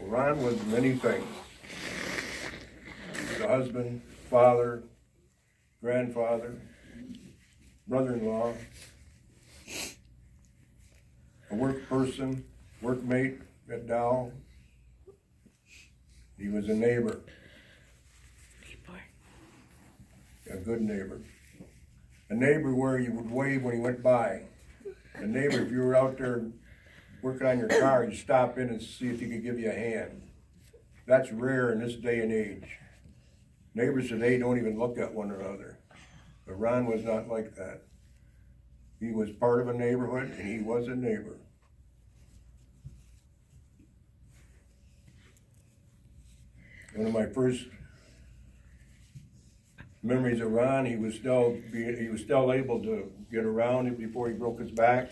Ron was many things. He was a husband, father, grandfather, brother-in-law, a work person, workmate at Dow. He was a neighbor, a good neighbor. A neighbor where you would wave when he went by. A neighbor, if you were out there working on your car, you'd stop in and see if he could give you a hand. That's rare in this day and age. Neighbors today don't even look at one another. But Ron was not like that. He was part of a neighborhood, and he was a neighbor. One of my first memories of Ron, he was still able to get around before he broke his back.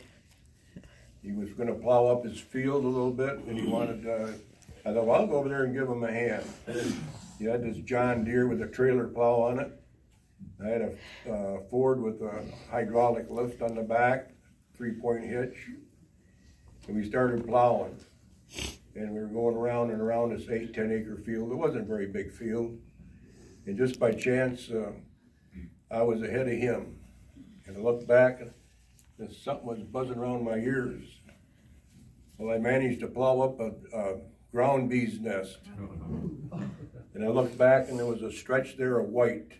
He was going to plow up his field a little bit, and he wanted. I thought, well, I'll go over there and give him a hand. He had this John Deere with a trailer plow on it. I had a Ford with a hydraulic lift on the back, 3-point hitch, and we started plowing. And we were going around and around this 8-10 acre field. It wasn't a very big field. And just by chance, I was ahead of him. And I looked back, and something was buzzing around my ears. Well, I managed to plow up a ground bee's nest. And I looked back, and there was a stretch there of white,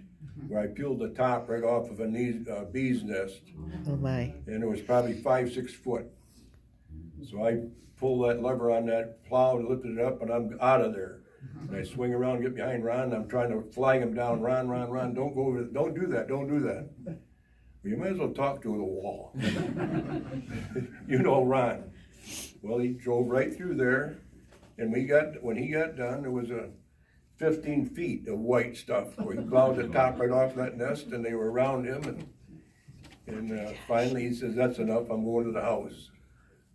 where I peeled the top right off of a bee's nest. Oh my. And it was probably 5-6 foot. So I pulled that lever on that plow and lifted it up, and I'm out of there. And I swing around, get behind Ron, and I'm trying to flag him down. Ron, don't go over, don't do that. Well, you might as well talk to the wall. You know Ron. Well, he drove right through there, and when he got done, there was a 15 feet of white stuff where he plowed the top right off that nest, and they were around him, and finally he says, "That's enough, I'm going to the house."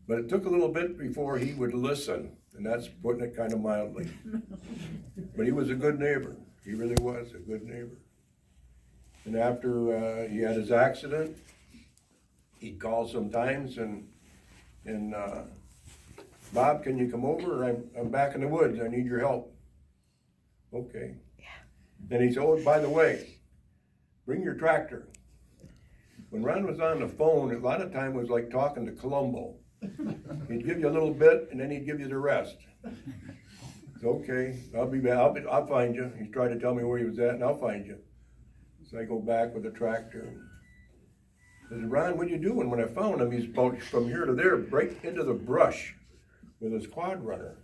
But it took a little bit before he would listen, and that's putting it kind of mildly. But he was a good neighbor. He really was a good neighbor. And after he had his accident, he'd call sometimes and Bob, can you come over? I'm back in the woods. I need your help. Okay. Yeah. Then he said, oh, by the way, bring your tractor. When Ron was on the phone, a lot of time was like talking to Columbo. He'd give you a little bit, and then he'd give you the rest. It's okay, I'll be back. I'll find you. He tried to tell me where he was at, and I'll find you. So I go back with the tractor. I said, Ron, what are you doing? When I found him, he's about from here to there, right into the brush with his quad runner.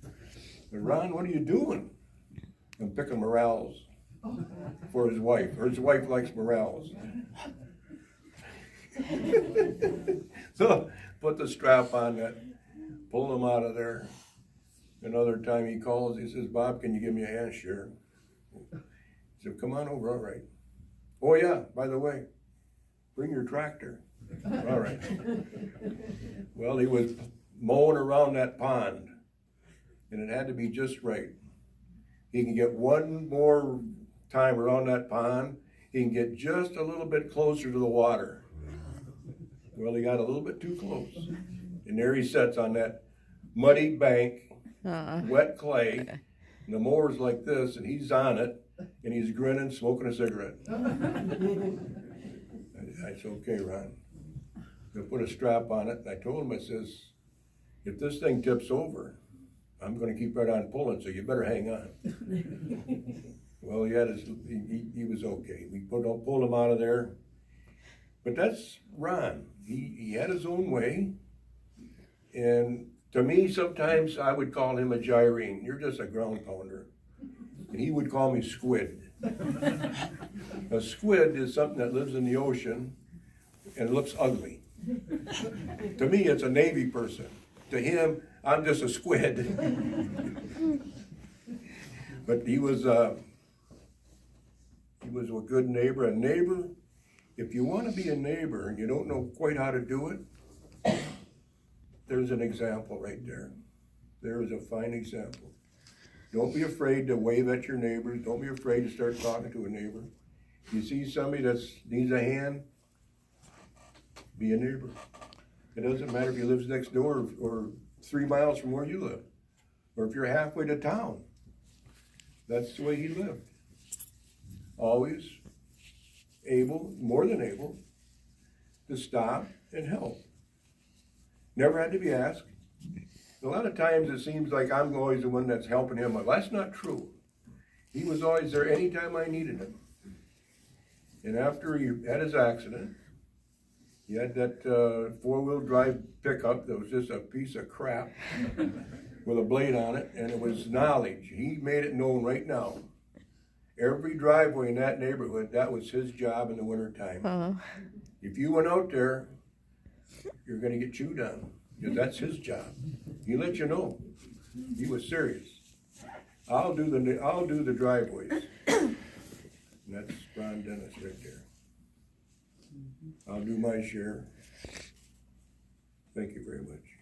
I said, Ron, what are you doing? I'm picking morels for his wife. His wife likes morels. So put the strap on that, pull him out of there. Another time he calls, he says, Bob, can you give me a hand? Sure. He said, come on over, all right. Oh yeah, by the way, bring your tractor. All right. Well, he was mowing around that pond, and it had to be just right. He can get one more time around that pond, he can get just a little bit closer to the water. Well, he got a little bit too close. And there he sits on that muddy bank, wet clay, and the mower's like this, and he's on it, and he's grinning, smoking a cigarette. I said, okay, Ron. I put a strap on it, and I told him, I says, if this thing tips over, I'm going to keep right on pulling, so you better hang on. Well, he was okay. We pulled him out of there. But that's Ron. He had his own way. And to me, sometimes I would call him a gyrene. You're just a ground pounder. And he would call me squid. A squid is something that lives in the ocean and looks ugly. To me, it's a Navy person. To him, I'm just a squid. But he was a good neighbor. A neighbor, if you want to be a neighbor and you don't know quite how to do it, there's an example right there. There is a fine example. Don't be afraid to wave at your neighbors. Don't be afraid to start talking to a neighbor. You see somebody that needs a hand, be a neighbor. It doesn't matter if he lives next door or 3 miles from where you live. or if you're halfway to town. That's the way he lived. Always able, more than able, to stop and help. Never had to be asked. A lot of times it seems like I'm always the one that's helping him. Well, that's not true. He was always there anytime I needed him. And after he had his accident, he had that four-wheel drive pickup that was just a piece of crap with a blade on it, and it was knowledge. He made it known right now. Every driveway in that neighborhood, that was his job in the wintertime. If you went out there, you're gonna get chewed on, because that's his job. He let you know. He was serious. I'll do the driveways. And that's Ron Dennis right there. I'll do my share. Thank you very much.